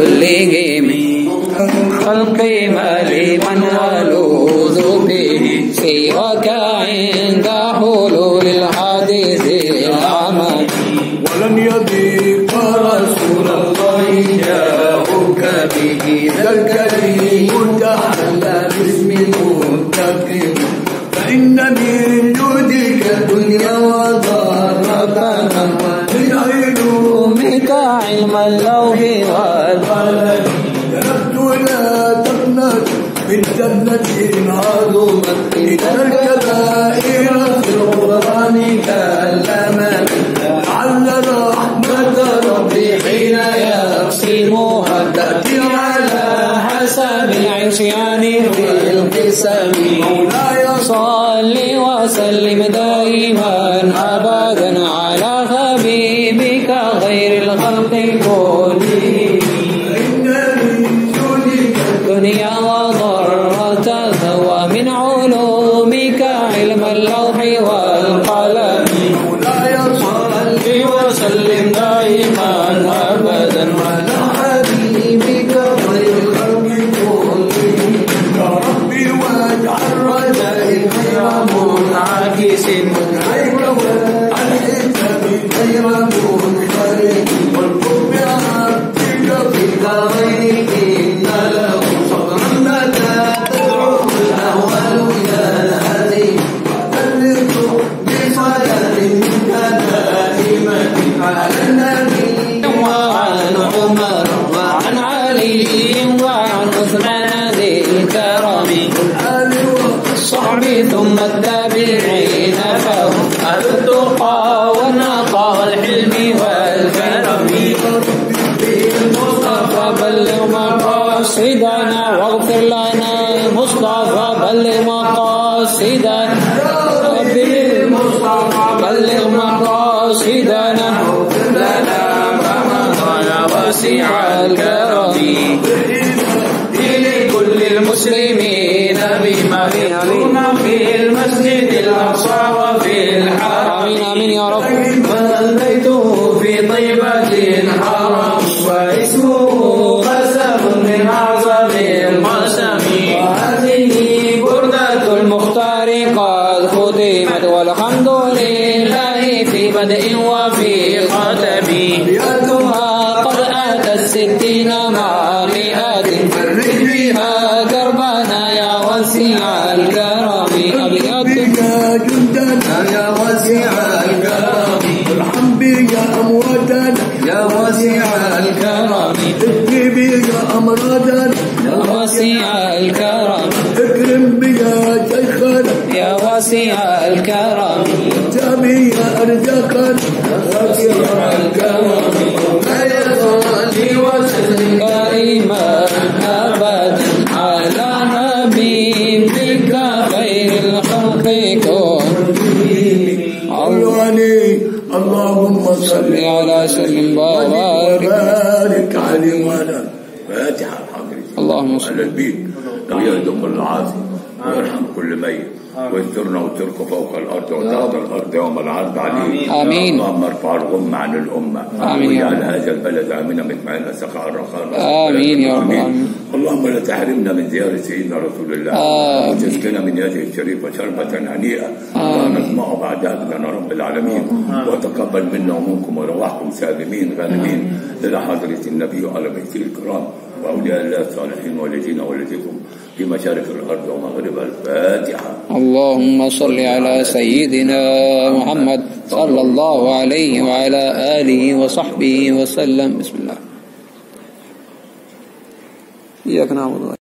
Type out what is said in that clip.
كلهم خلق مليما ولوذ به سواك عند حلول الحديث الأعمى ولن يضيق رسول الله جاءك به ذا الكريم تحلى باسم المنتقم فإن من جودك الدنيا وضارتها من علومك علم اللوح والقلم تركت لا تقنط من جنة عظمت إن الكبائر في القرآن كالأمل لعل رحمة ربي حين يقسمها تأتي على حسب العصيان في القسم مولاي صل وسلم دائما أبدا على حبيبك غير الخلق كلهم إن من جودك الدنيا وضرتها ومن علومك علم اللوح والقلم مولاي صل وسلم دائما أبدا على حبيبك غير الخلق كلهم يا ربي واجعل رجائي خير منعكس عليك وعن حسابي غير منفرد والقرب عبدك في دارين إن له صبرا متى تدعو الأهوال إلى الهدي وتلق بصلاة منك دائمة على النبي وعن عمر وعن علي وعن عثمان ذي الكرم والآل الصحب ثم التابعين فهم أهل التقى والنقى والحلم والكرم المصطفى بلغ مقاصدنا واغفر لنا المصطفى بلغ مقاصدنا ربي المصطفى بلغ مقاصدنا واغفر لنا ما مضى واسع الكرم لكل المسلمين بما يكون في المسجد الأقصى وفي الحرم آمين يا رب بيته في طيبة حرم واسمه قسم من أعظم القسم وهذه بردة المختار قد ختمت والحمد لله في بدء وفي ختم بيتها قد أتت 60 مع مئات فرج بها دربنا يا وسيع الكرم أبياتك يا جندنا يا واسع الكرم ارحم بي يا أمواتنا يا وسيع الكرم اهدي بي يا أمراضنا يا وسيع الكرم اكرم بي يا شيخنا يا وسيع الكرم جامي يا أرزاقنا يا واسع الكرم لا يصلي وسلم دائما أبدا على حبيبك خير الخلق كلهم اللهم صل على سلم بارك وبارك عليه وعلى فاتحة الحمد اللهم صل على البيت ويهدم العاصي ويرحم كل ميت ويسترنا وتركه فوق الارض وتحت الارض يوم العرض عليه آمين. اللهم ارفع الغم عن الامه آمين. واجعل هذا البلد امنا مطمئنا سخاء رخاء آمين يا رب العالمين. اللهم لا تحرمنا من زياره سيدنا رسول الله آمين. وتسكن من يده الشريفه شربه هنيئه ونسمع بعدها بنا رب العالمين وتقبل منا ومنكم وروحكم سالمين غانمين الى حضره النبي وعلى بيته الكرام واولياء الله الصالحين والذين ولدكم في مشارق الارض ومغربها. الفاتحه. اللهم صل على سيدنا محمد صلى الله عليه وعلى آله وصحبه وسلم. بسم الله. إياك نعبد